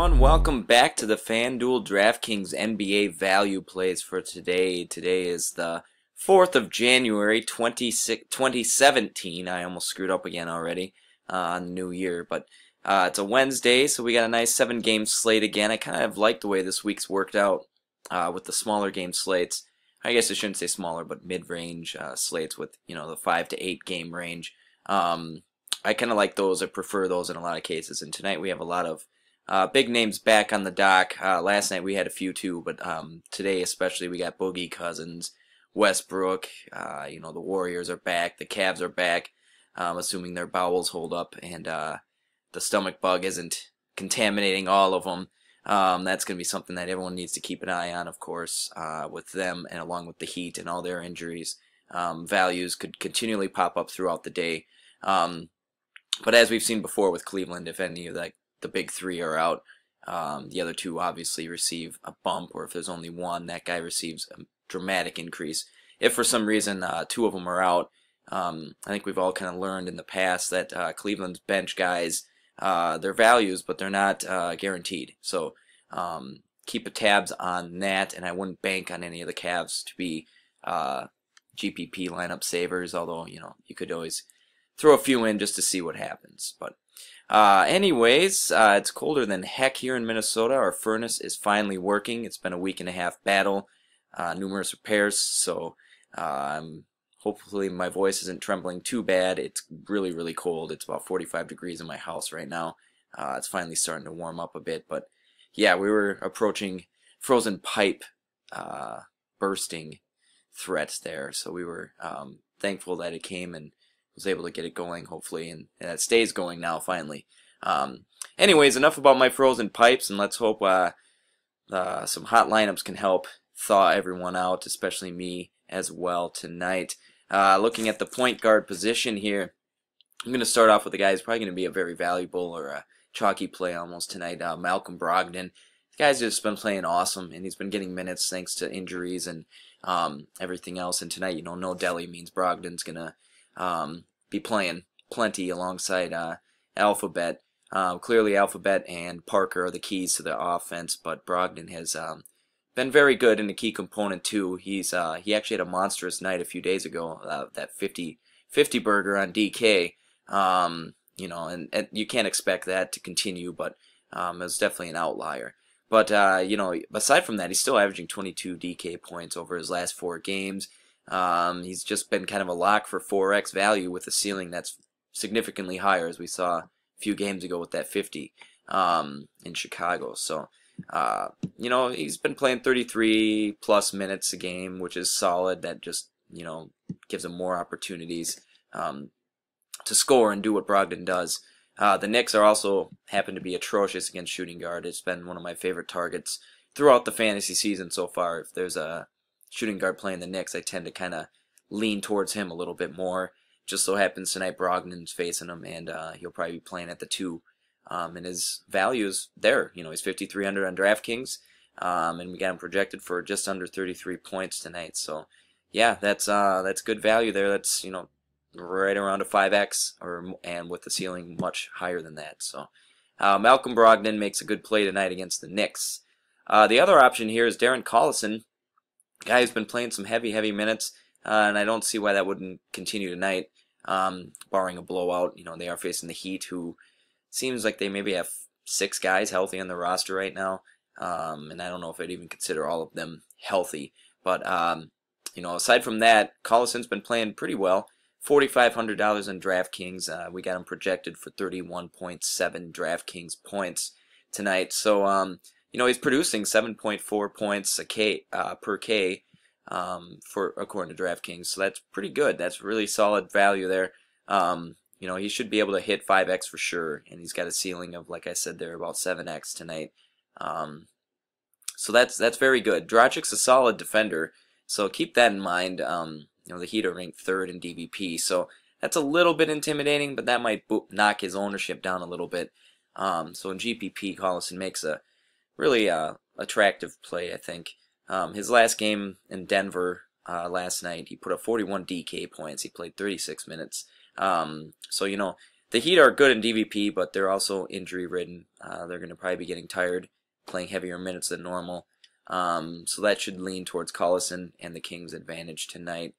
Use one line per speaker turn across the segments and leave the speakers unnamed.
everyone, welcome back to the FanDuel DraftKings NBA value plays for today. Today is the 4th of January 2017. I almost screwed up again already on the new year, but it's a Wednesday, so we got a nice 7-game slate again. I kind of like the way this week's worked out with the smaller game slates. I guess I shouldn't say smaller, but mid-range slates with, the 5 to 8 game range. I kind of like those. I prefer those in a lot of cases. And tonight we have a lot of big names back on the dock. Last night we had a few too, but today especially we got Boogie Cousins, Westbrook. The Warriors are back. The Cavs are back, assuming their bowels hold up and the stomach bug isn't contaminating all of them. That's going to be something that everyone needs to keep an eye on, of course, with them and along with the Heat and all their injuries. Values could continually pop up throughout the day. But as we've seen before with Cleveland, if any of the big three are out, the other two obviously receive a bump, or if there's only one, that guy receives a dramatic increase. If for some reason two of them are out, I think we've all kind of learned in the past that Cleveland's bench guys, they're values, but they're not guaranteed. So keep a tabs on that, and I wouldn't bank on any of the Cavs to be GPP lineup savers, although, you could always throw a few in just to see what happens. But anyways, it's colder than heck here in Minnesota. Our furnace is finally working. It's been a week-and-a-half battle, numerous repairs, so hopefully my voice isn't trembling too bad. It's really, really cold. It's about 45 degrees in my house right now. It's finally starting to warm up a bit, but yeah, we were approaching frozen pipe bursting threats there, so we were thankful that it came and was able to get it going, hopefully, and it stays going now, finally. Anyways, enough about my frozen pipes, and let's hope some hot lineups can help thaw everyone out, especially me as well tonight. Looking at the point guard position here, I'm going to start off with a guy who's probably going to be a very valuable or a chalky play almost tonight, Malcolm Brogdon. The guy's just been playing awesome, and he's been getting minutes thanks to injuries and everything else. And tonight, no Delhi means Brogdon's going to be playing plenty alongside Alphabet. Clearly Alphabet and Parker are the keys to the offense, but Brogdon has been very good and a key component too. He actually had a monstrous night a few days ago, that 50 burger on DK. And you can't expect that to continue, but it was definitely an outlier. But aside from that, he's still averaging 22 DK points over his last 4 games. He's just been kind of a lock for 4x value with a ceiling that's significantly higher, as we saw a few games ago with that 50 in Chicago. So, he's been playing 33 plus minutes a game, which is solid. That just, gives him more opportunities to score and do what Brogdon does. The Knicks are also happen to be atrocious against shooting guard. It's been one of my favorite targets throughout the fantasy season so far. If there's a shooting guard playing the Knicks, I tend to kind of lean towards him a little bit more. Just so happens tonight Brogdon's facing him, and he'll probably be playing at the 2. And his value is there. He's 5,300 on DraftKings, and we got him projected for just under 33 points tonight. So, yeah, that's good value there. That's right around a 5x, and with the ceiling much higher than that. So, Malcolm Brogdon makes a good play tonight against the Knicks. The other option here is Darren Collison. Guy who's been playing some heavy minutes, and I don't see why that wouldn't continue tonight, barring a blowout. They are facing the Heat, who seems like they maybe have 6 guys healthy on the roster right now, and I don't know if I'd even consider all of them healthy. But, aside from that, Collison's been playing pretty well. $4,500 on DraftKings. We got him projected for 31.7 DraftKings points tonight. So, he's producing 7.4 points per K according to DraftKings, so that's pretty good. That's really solid value there. He should be able to hit 5x for sure, and he's got a ceiling of, like I said there, about 7x tonight. So that's very good. Dragic's a solid defender, so keep that in mind. The Heat are ranked 3rd in DVP, so that's a little bit intimidating, but that might knock his ownership down a little bit. So in GPP, Collison makes a really attractive play, I think. His last game in Denver last night, he put up 41 DK points. He played 36 minutes. So, The Heat are good in DVP, but they're also injury-ridden. They're going to probably be getting tired, playing heavier minutes than normal. So that should lean towards Collison and the Kings' advantage tonight.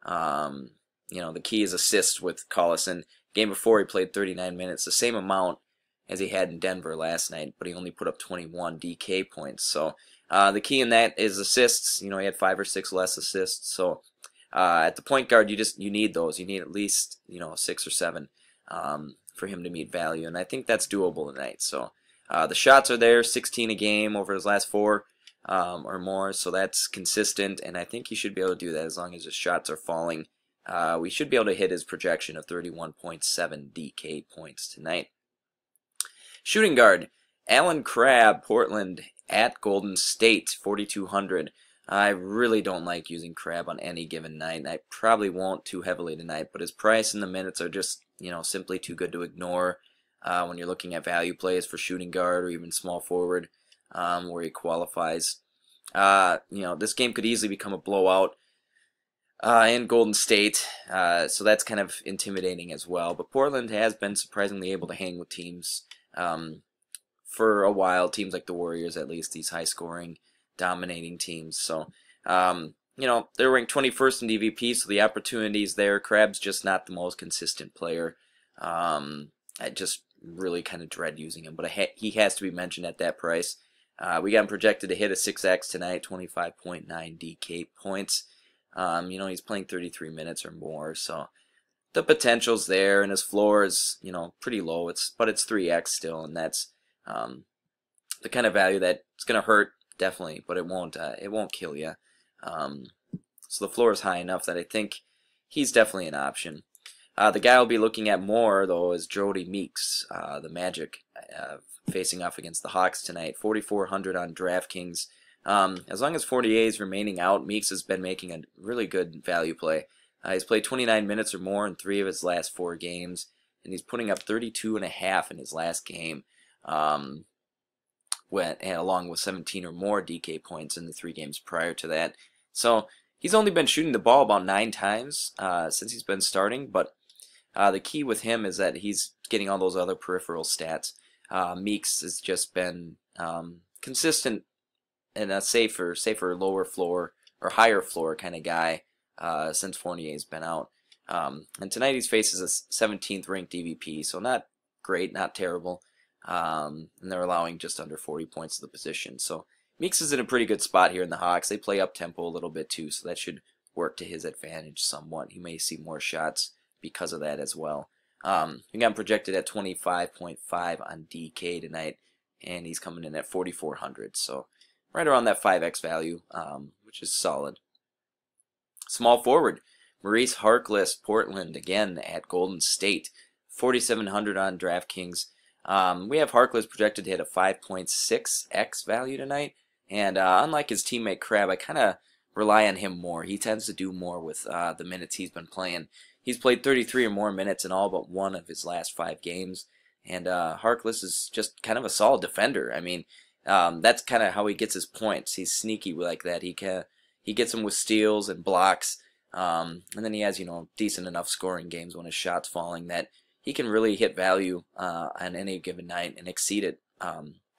The key is assists with Collison. Game before, he played 39 minutes, the same amount as he had in Denver last night, but he only put up 21 DK points. So the key in that is assists. He had 5 or 6 less assists. So at the point guard, you need those. You need at least 6 or 7 for him to meet value, and I think that's doable tonight. So the shots are there, 16 a game over his last 4 or more, so that's consistent, and I think he should be able to do that as long as his shots are falling. We should be able to hit his projection of 31.7 DK points tonight. Shooting guard, Allen Crabbe, Portland at Golden State, 4,200. I really don't like using Crabbe on any given night. I probably won't too heavily tonight, but his price and the minutes are just, simply too good to ignore when you're looking at value plays for shooting guard or even small forward where he qualifies. This game could easily become a blowout in Golden State, so that's kind of intimidating as well. But Portland has been surprisingly able to hang with teams for a while, teams like the Warriors at least, these high-scoring, dominating teams. So, they're ranked 21st in DVP, so the opportunity's there. Crabbe's just not the most consistent player. I just really kind of dread using him, but he has to be mentioned at that price. We got him projected to hit a 6X tonight, 25.9 DK points. He's playing 33 minutes or more, so the potential's there, and his floor is, pretty low. But it's 3X still, and that's the kind of value that's going to hurt, definitely, but it won't kill you. So the floor is high enough that I think he's definitely an option. The guy I'll be looking at more, though, is Jody Meeks, the Magic, facing off against the Hawks tonight. 4,400 on DraftKings. As long as 48 is remaining out, Meeks has been making a really good value play. He's played 29 minutes or more in 3 of his last 4 games, and he's putting up 32.5 in his last game, and along with 17 or more DK points in the 3 games prior to that. So he's only been shooting the ball about 9 times since he's been starting, but the key with him is that he's getting all those other peripheral stats. Meeks has just been consistent and a safer, lower floor or higher floor kind of guy since Fournier's been out. And tonight he faces a 17th ranked DVP, so not great, not terrible. And they're allowing just under 40 points to the position. So Meeks is in a pretty good spot here in the Hawks. They play up tempo a little bit too, so that should work to his advantage somewhat. He may see more shots because of that as well. He got projected at 25.5 on DK tonight, and he's coming in at 4,400. So right around that 5X value, which is solid. Small forward, Maurice Harkless, Portland, again at Golden State, 4,700 on DraftKings. We have Harkless projected to hit a 5.6X value tonight, and unlike his teammate Crabbe, I kind of rely on him more. He tends to do more with the minutes he's been playing. He's played 33 or more minutes in all but 1 of his last 5 games, and Harkless is just kind of a solid defender. I mean, that's kind of how he gets his points. He's sneaky like that. He gets them with steals and blocks, and then he has decent enough scoring games when his shot's falling that he can really hit value on any given night and exceed it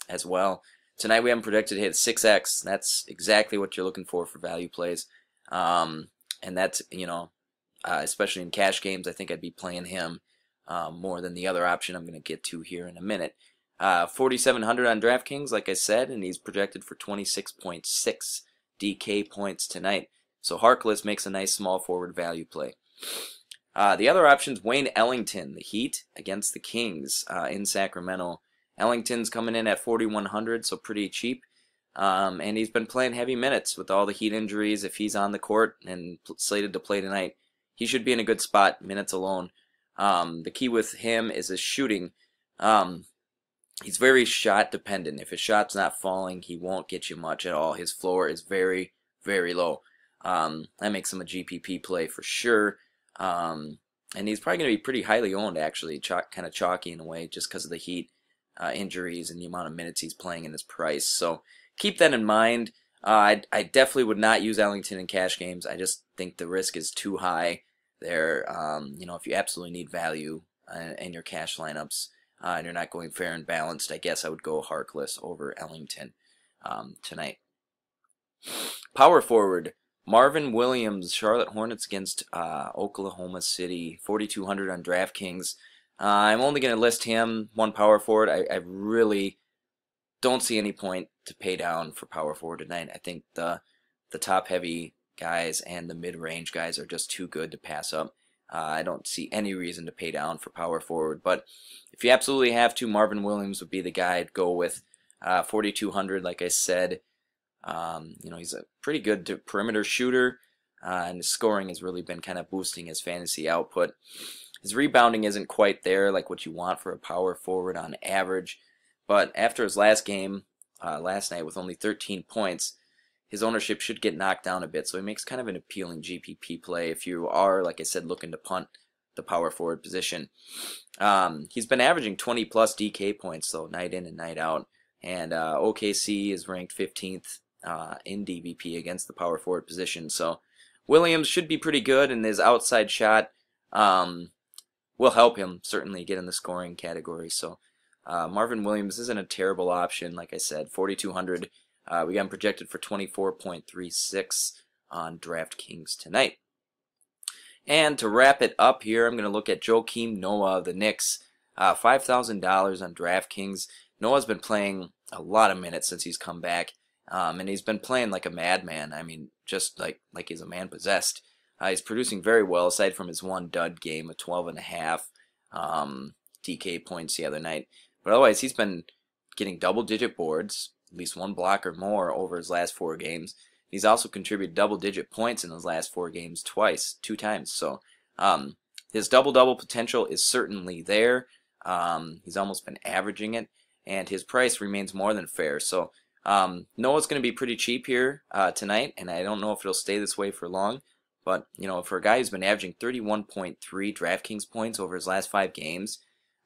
as well. Tonight we haven't projected to hit 6X. That's exactly what you're looking for value plays, and that's especially in cash games. I think I'd be playing him more than the other option I'm going to get to here in a minute. 4,700 on DraftKings, like I said, and he's projected for 26.6 DK points tonight. So Harkless makes a nice small forward value play. The other option's Wayne Ellington, the Heat against the Kings in Sacramento. Ellington's coming in at 4,100, so pretty cheap. And he's been playing heavy minutes with all the Heat injuries. If he's on the court and slated to play tonight, he should be in a good spot, minutes alone. The key with him is his shooting. He's very shot dependent. If his shot's not falling, he won't get you much at all. His floor is very, very low. That makes him a GPP play for sure. And he's probably going to be pretty highly owned, actually, kind of chalky in a way, just because of the Heat injuries and the amount of minutes he's playing and his price. So keep that in mind. I definitely would not use Ellington in cash games. I just think the risk is too high there. If you absolutely need value, in your cash lineups, and you're not going fair and balanced, I guess I would go Harkless over Ellington tonight. Power forward, Marvin Williams, Charlotte Hornets against Oklahoma City, 4,200 on DraftKings. I'm only going to list him one power forward. I really don't see any point to pay down for power forward tonight. I think the top heavy guys and the mid-range guys are just too good to pass up. I don't see any reason to pay down for power forward, but if you absolutely have to, Marvin Williams would be the guy I'd go with. 4,200, like I said. He's a pretty good perimeter shooter, and his scoring has really been kind of boosting his fantasy output. His rebounding isn't quite there, like what you want for a power forward on average, but after his last game, last night, with only 13 points, his ownership should get knocked down a bit, so he makes kind of an appealing GPP play if you are, like I said, looking to punt the power forward position. He's been averaging 20 plus DK points, though, night in and night out, and OKC is ranked 15th in DVP against the power forward position, so Williams should be pretty good, and his outside shot will help him certainly get in the scoring category. So Marvin Williams isn't a terrible option. Like I said, 4,200. We got him projected for 24.36 on DraftKings tonight. And to wrap it up here, I'm going to look at Joakim Noah of the Knicks. $5,000 on DraftKings. Noah's been playing a lot of minutes since he's come back, and he's been playing like a madman. I mean, just like he's a man possessed. He's producing very well, aside from his one dud game of 12.5 DK points the other night. But otherwise, he's been getting double-digit boards, at least one block or more over his last 4 games. He's also contributed double-digit points in his last 4 games two times. So his double-double potential is certainly there. He's almost been averaging it, and his price remains more than fair. So Noah's going to be pretty cheap here tonight, and I don't know if it'll stay this way for long. But, for a guy who's been averaging 31.3 DraftKings points over his last 5 games,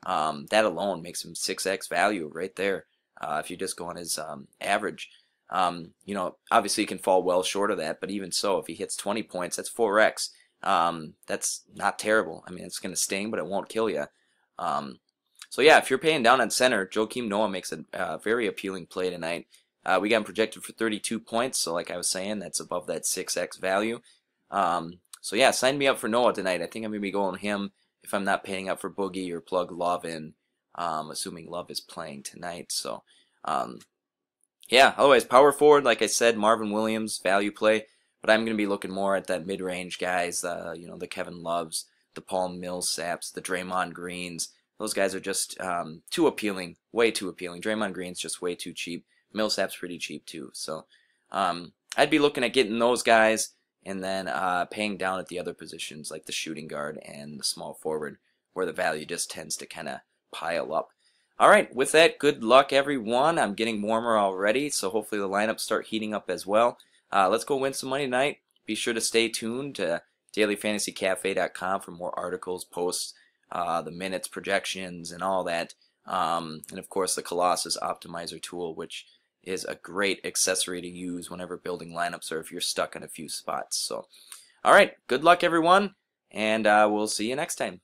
that alone makes him 6x value right there if you just go on his average. Obviously he can fall well short of that, but even so, if he hits 20 points, that's 4x. That's not terrible. I mean, it's going to sting, but it won't kill you. So yeah, if you're paying down on center, Joakim Noah makes a very appealing play tonight. We got him projected for 32 points, so like I was saying, that's above that 6x value. So yeah, sign me up for Noah tonight. I think I'm going to be going him if I'm not paying up for Boogie or plug Love in, assuming Love is playing tonight. So, yeah, otherwise, power forward, like I said, Marvin Williams, value play, but I'm going to be looking more at that mid-range guys, the Kevin Loves, the Paul Millsaps, the Draymond Greens. Those guys are just too appealing, way too appealing. Draymond Green's just way too cheap. Millsap's pretty cheap too. So I'd be looking at getting those guys and then paying down at the other positions like the shooting guard and the small forward, where the value just tends to kind of pile up. All right, with that, good luck, everyone. I'm getting warmer already, so hopefully the lineups start heating up as well. Let's go win some money tonight. Be sure to stay tuned to dailyfantasycafe.com for more articles, posts, the minutes, projections, and all that. And of course, the Colossus Optimizer tool, which is a great accessory to use whenever building lineups or if you're stuck in a few spots. So, all right, good luck, everyone, and we'll see you next time.